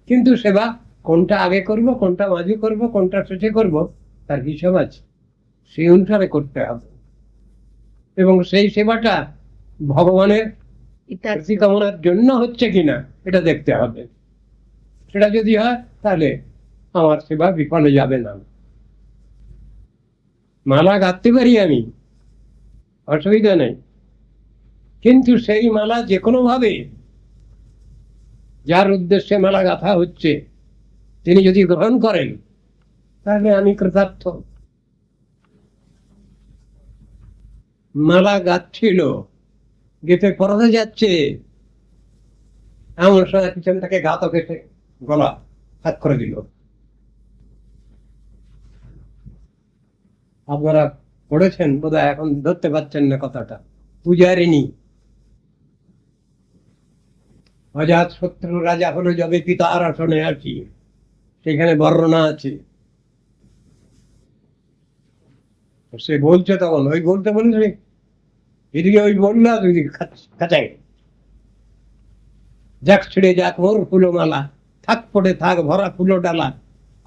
কিন্তু সেবা কোনটা আগে করব, কোনটা মাঝে করব, কোনটা শেষে করব, তার হিসাব আছে। সেই অনুসারে করতে হবে এবং সেই সেবাটা ভগবানের এটা কামনার জন্য হচ্ছে কিনা এটা দেখতে হবে। সেটা যদি হয় তাহলে আমার সেবা বিফলে যাবে না। মালা গাঁথতে পারি আমি, অসুবিধা নেই, কিন্তু সেই মালা যে কোনো ভাবে যার উদ্দেশ্যে মালা গাঁথা হচ্ছে তিনি যদি গ্রহণ করেন তাহলে আমি কৃতার্থ। মালা গাঁথছিল, গেতে পড়াতে যাচ্ছে, এমন সময় পিছন থেকে ঘাতক এসে গলা হাত করে দিল। আপনারা পড়েছেন বোধহয়, এখন ধরতে পারছেন না কথাটা। পূজারিণী, অজাত শত্রু রাজা হলো যবে পিতার আসনে আসি, সেখানে বর্ণনা আছে। সে বলছে তখন, ওই বলতে বলছে, এদিকে ওই বললা দুদিকে খাঁচাই, যাক ছিড়ে যাক মোর ফুলো মালা, থাক পড়ে থাক ভরা ফুলো ডালা,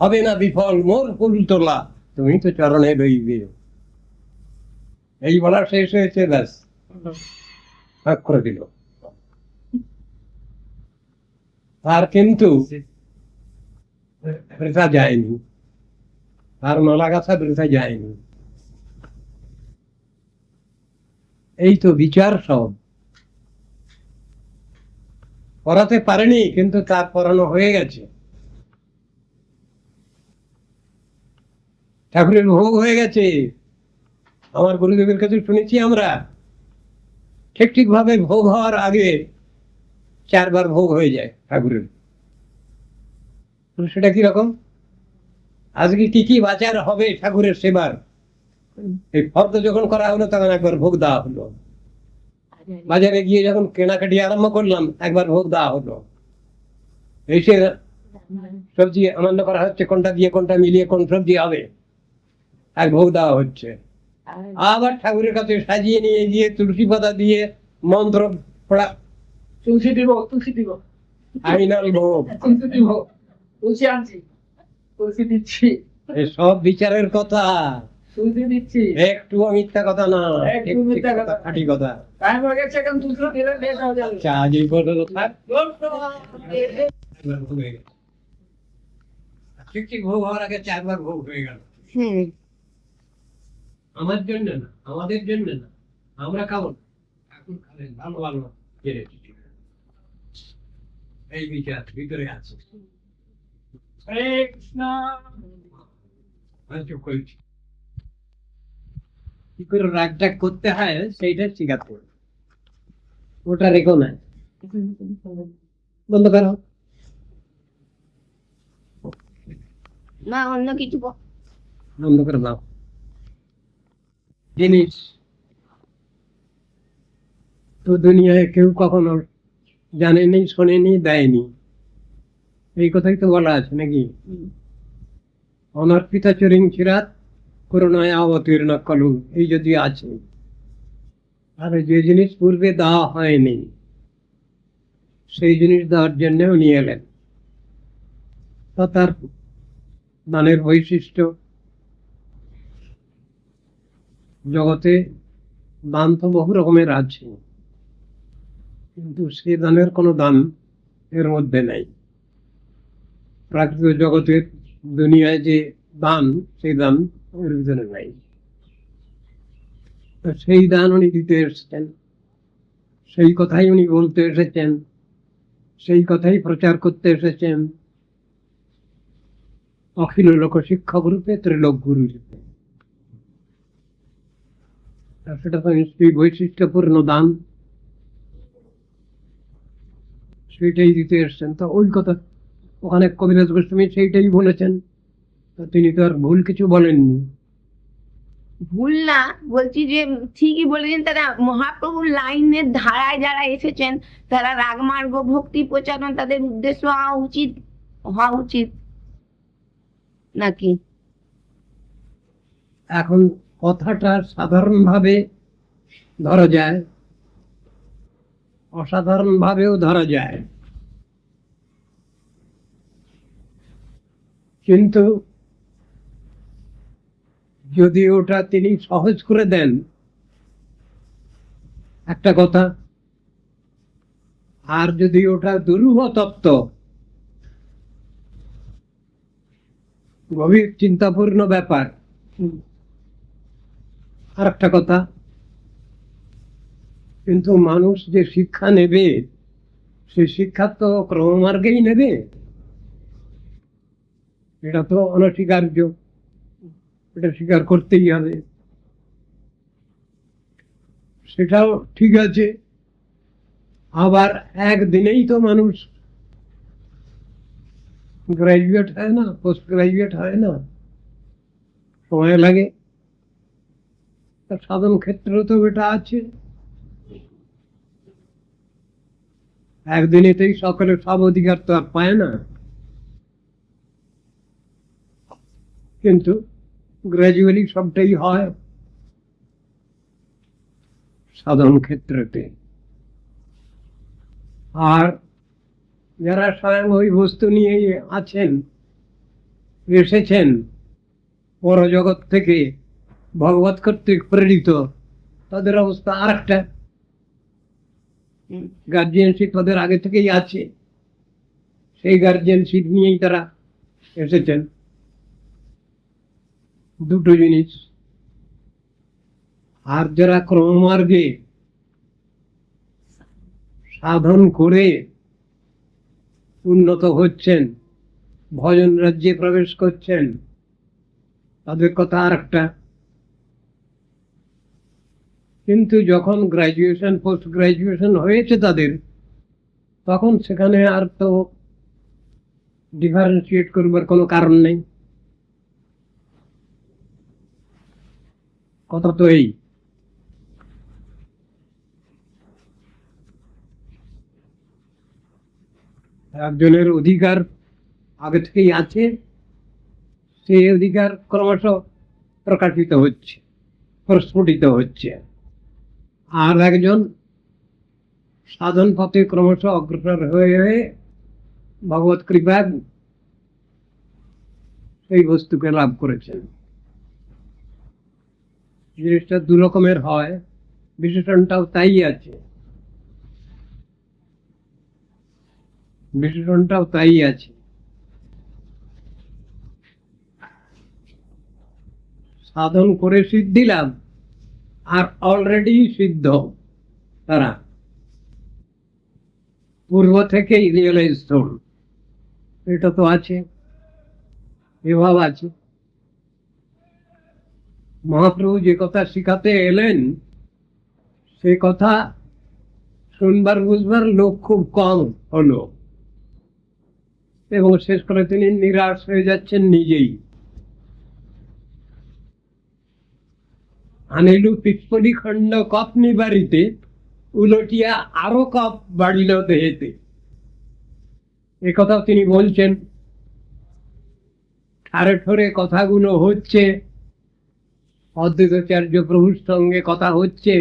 হবে না বিফল মোর ফুল তোলা, তুমি তো চরণে রইবে। এই বলা শেষ হয়েছে, ব্যাস ভাগ করে দিল। তার কিন্তু বৃথা যায়নি, তার মালা গাছা বৃথা যায়নি। এই তো বিচার সব। পড়াতে পারেনি কিন্তু তার পড়ানো হয়ে গেছে, ঠাকুরের ভোগ হয়ে গেছে। আমার গুরুদেবের কাছে শুনেছি আমরা, ঠিক ঠিক ভাবে ভোগ হওয়ার আগে 4 বার ভোগ হয়ে যায় ঠাকুরের। সেটা কিরকম? আজকে কি কি বাজার হবে ঠাকুরের সেবার, এই ফর্দ যখন করা হলো তখন একবার ভোগ দেওয়া হলো। বাজারে গিয়ে যখন কেনাকাটি আরম্ভ করলাম একবার ভোগ দেওয়া হলো। এসে সবজি আনন্দ করা হচ্ছে, কোনটা দিয়ে কোনটা মিলিয়ে কোন সবজি হবে, এক ভোগ দেওয়া হচ্ছে। আবার ঠাকুরের কাছে সাজিয়ে নিয়ে গিয়ে তুলসী পাতা দিয়ে মন্ত্র পড়া, তুলসী দিব, তুলসী দিব, ফাইনাল ভোগ। তুলসী দিব, তুলসী আনছি, তুলসী দিচ্ছি, সব বিচারের কথা, তুলসী দিচ্ছি, একটু মিথ্যা কথা না, একটু মিথ্যা কথা। খাঁটি কথা। টাইম হয়ে গেছে, এখন তুলসী দিলে লেট হয়ে যাবে। আচ্ছা, আজ এই পর্যন্ত থাক। ঠিক ঠিক ভোগ হওয়ার আগে 4 বার ভোগ হয়ে গেল। আমার জন্য না, আমাদের জন্য না, আমরা খাবো না, এখন খাবেন ভালো ভালো জেনেছি। এই বিচার ভিতরে আছে। হরে কৃষ্ণ। চুপ করেছি। কি করে রাগটা করতে হয় সেইটা শিখাতে হবে, ওটা রেখো না। বন্ধ করো না, অন্য কিছু বন্ধ করে দাও। জিনিস তো দুনিয়ায় কেউ কখনো জানেনি, শোনেনি, দেয়নি, এই কথাই তো বলা আছে নাকি? অনর্পিতা চরিং চিরাত করুণায় অবতীর্ণ কলু, এই যদি আছে। আর যে জিনিস পূর্বে দেওয়া হয়নি সেই জিনিস দেওয়ার জন্য উনি এলেন। তা তার দানের বৈশিষ্ট্য, জগতে দান তো বহু রকমের আছে, কিন্তু সে দানের কোনো দান এর মধ্যে নাই। প্রাকৃতিক জগতের দুনিয়ায় যে দান, সেই দান এর ভিতরে নাই। তো সেই দান উনি দিতে এসেছেন, সেই কথাই উনি বলতে এসেছেন, সেই কথাই প্রচার করতে এসেছেন অখিল লোক শিক্ষক রূপে, ত্রিলোক গুরু রূপে। সেটা তো নিশ্চয়ই বৈশিষ্ট্যপূর্ণ দান, সেইটাই দিতে এসছেন। তো ওই কথা ওখানে কবিরাজ গোস্বামী সেইটাই বলেছেন, তো তিনি তো আর ভুল কিছু বলেননি। ভুল না, বলছি যে ঠিকই বলেছেন। তারা মহাপ্রভুর লাইনের ধারায় যারা এসেছেন তারা রাগমার্গ ভক্তি প্রচারণ তাদের উদ্দেশ্য হওয়া উচিত নাকি? এখন কথাটা সাধারণভাবে ধরা যায়, অসাধারণ ভাবেও ধরা যায়। কিন্তু যদি ওটা তিনি সহজ করে দেন, একটা কথা, আর যদি ওটা দুরূহ তত্ত্ব, গভীর চিন্তাপূর্ণ ব্যাপার, আর একটা কথা। কিন্তু মানুষ যে শিক্ষা নেবে, সেই শিক্ষা তো ক্রমমার্গেই নেবে, এটা তো অনস্বীকার্য, এটা স্বীকার করতেই হবে। সেটাও ঠিক আছে, আবার একদিনেই তো মানুষ গ্রাজুয়েট হয় না, পোস্ট গ্রাজুয়েট হয় না, সময় লাগে। তার সাধন ক্ষেত্রেও তো এটা আছে, একদিনেতেই সকলের সব অধিকার তো আর পায় না। কিন্তু গ্রাজুয়ালি সবটাই হয় সাধন ক্ষেত্রেতে। আর যারা স্বয়ং ওই বস্তু নিয়ে আছেন, এসেছেন পরজগৎ থেকে ভগবত কর্তৃক প্রেরিত, তাদের অবস্থা আর একটা। গার্জিয়ানশিপ তাদের আগে থেকেই আছে, সেই গার্জিয়ানশিপ নিয়েই তারা এসেছেন। দুটো জিনিস। আর যারা ক্রমমার্গে সাধন করে উন্নত হচ্ছেন, ভজন রাজ্যে প্রবেশ করছেন, তাদের কথা আর একটা। কিন্তু যখন গ্রাজুয়েশন পোস্ট গ্রাজুয়েশন হয়েছে তাদের, তখন সেখানে আর তো ডিফারেন্সিয়েট করবার কোনো কারণ নেই। কথা তো এই। একজনের অধিকার আগে থেকেই আছে, সেই অধিকার ক্রমশ প্রকাশিত হচ্ছে, প্রস্ফুটিত হচ্ছে। আর একজন সাধন পথে ক্রমশ অগ্রসর হয়ে হয়ে ভগবত কৃপায় সেই বস্তুকে লাভ করেছেন। জিনিসটা দু রকমের হয়, বিশেষণটাও তাই আছে, বিশেষণটাও তাই আছে। সাধন করে সিদ্ধি লাভ, আর অলরেডি সিদ্ধ তারা, পূর্ব থেকেই রিয়েলাইজ হল, এটা তো আছে, এভাব আছে। মহাপ্রভু যে কথা শিখাতে এলেন, সে কথা শুনবার বুঝবার লোক খুব কম হলো, এবং শেষ করে তিনি নিরাশ হয়ে যাচ্ছেন নিজেই। আনিলু পিপ্পলি খণ্ড কপ নিবারিতে, উলটিয়া আরো কপ বাড়িল দেহেতে। এ কথাও তিনি বলছেন। ঠারে ঠোরে কথাগুলো হচ্ছে, অদ্বৈতাচার্য প্রভুর সঙ্গে কথা হচ্ছে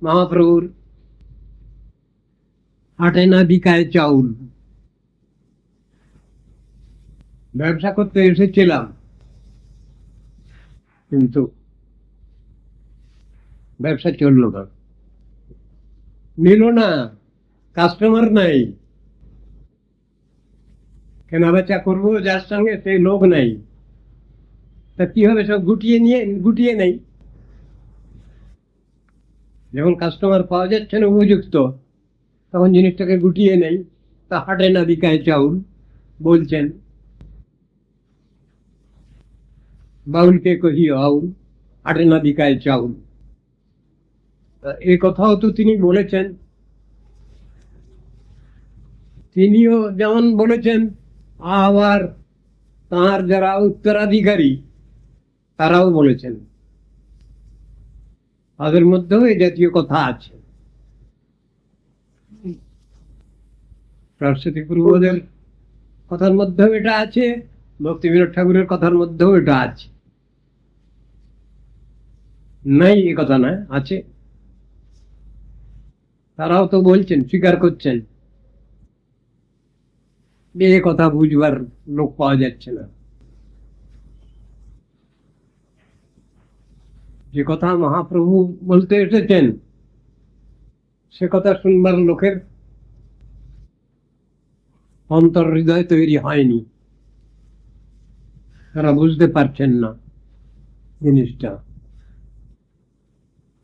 মহাপ্রভুর। হাটে না বিকায় চাউল, ব্যবসা করতে এসেছিলাম, কিন্তু ব্যবসা চললো না, নিল না, কাস্টমার নাই, কেনা বেচা করবো যার সঙ্গে সেই লোক নাই, তা কি হবে? সব গুটিয়ে নেই। যখন কাস্টমার পাওয়া যাচ্ছে না উপযুক্ত, তখন জিনিসটাকে গুটিয়ে নেই। তা হাটে না বিকায় চাউল বলছেন, বাউলকে কহি আউল, হাটে না বিকায় চাউল। এ কথাও তো তিনি বলেছেন। তিনিও যেমন বলেছেন, আবার তাঁর যারা উত্তরাধিকারী তারাও বলেছেন, তাদের মধ্যেও এই জাতীয় কথা আছে। সরস্বতী পূর্বদের কথার মধ্যেও এটা আছে, ভক্তিবিনোদ ঠাকুরের কথার মধ্যেও এটা আছে। নাই এ কথা না, আছে। তারাও তো বলছেন, স্বীকার করছেন, এ কথা বুঝবার লোক পাওয়া যাচ্ছে না। যে কথা মহাপ্রভু বলতে এসেছেন সে কথা শুনবার লোকের অন্তর হৃদয় তৈরি হয়নি, তারা বুঝতে পারছেন না জিনিসটা।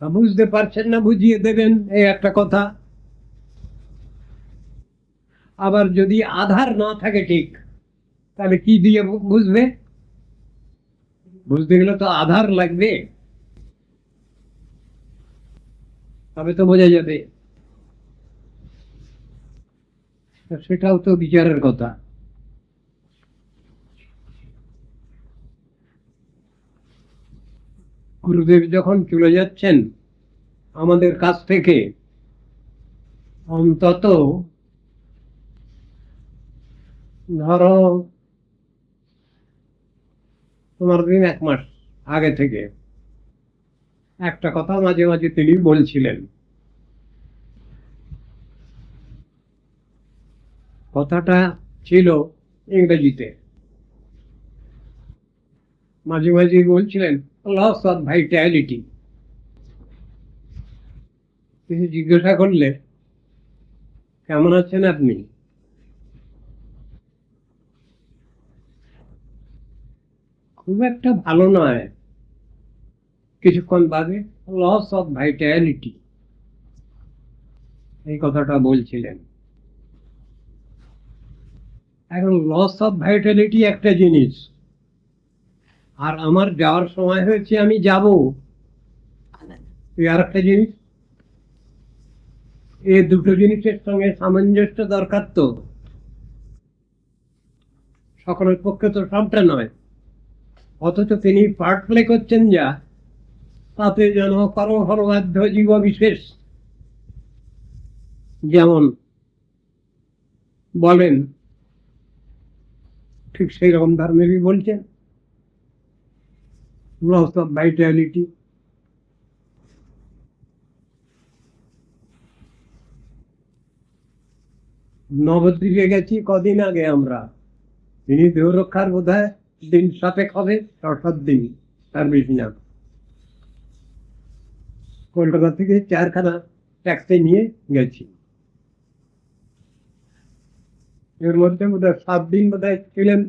বুঝতে পারছেন না, বুঝিয়ে দেবেন এই একটা কথা। আবার যদি আধার না থাকে ঠিক, তাহলে কি দিয়ে বুঝবে? বুঝতে গেলে তো আধার লাগবে, তবে তো বোঝা যাবে। সেটাও তো বিচারের কথা। গুরুদেব যখন চলে যাচ্ছেন আমাদের কাছ থেকে, অন্তত ধরো 1 মাস আগে থেকে একটা কথা মাঝে মাঝে তিনি বলছিলেন। কথাটা ছিল ইংরেজিতে। মাঝে মাঝে বলছিলেন লস অফ ভাইটালিটি। তিনি জিজ্ঞাসা করলে কেমন আছেন আপনি, খুব একটা ভালো নয়। কিছুক্ষণ বাদে লস অফ ভাইটালিটি এই কথাটা বলছিলেন। এখন লস অফ ভাইটালিটি একটা জিনিস, আর আমার যাওয়ার সময় হয়েছে, আমি যাব, আর একটা জিনিস। এই দুটো জিনিসের সঙ্গে সামঞ্জস্য দরকার তো। সকলের পক্ষে তো সবটা নয়। অথচ তিনি পার্ট প্লে করছেন যা, তাতে যেন কর্মফলবাধ্য জীব বিশেষ যেমন বলেন, ঠিক সেই রকম ধর্মেরই বলছেন। Loss of vitality. নবদ্বীপে গেছি কদিন আগে আমরা, তিনি দেহরক্ষার বোধ হয় দিন 7 হবে, 7 দিন, তার বেশি না। কলকাতা থেকে 4খানা ট্যাক্সি নিয়ে গেছি। এর মধ্যে বোধ হয় 7 দিন বোধ হয় ছিলেন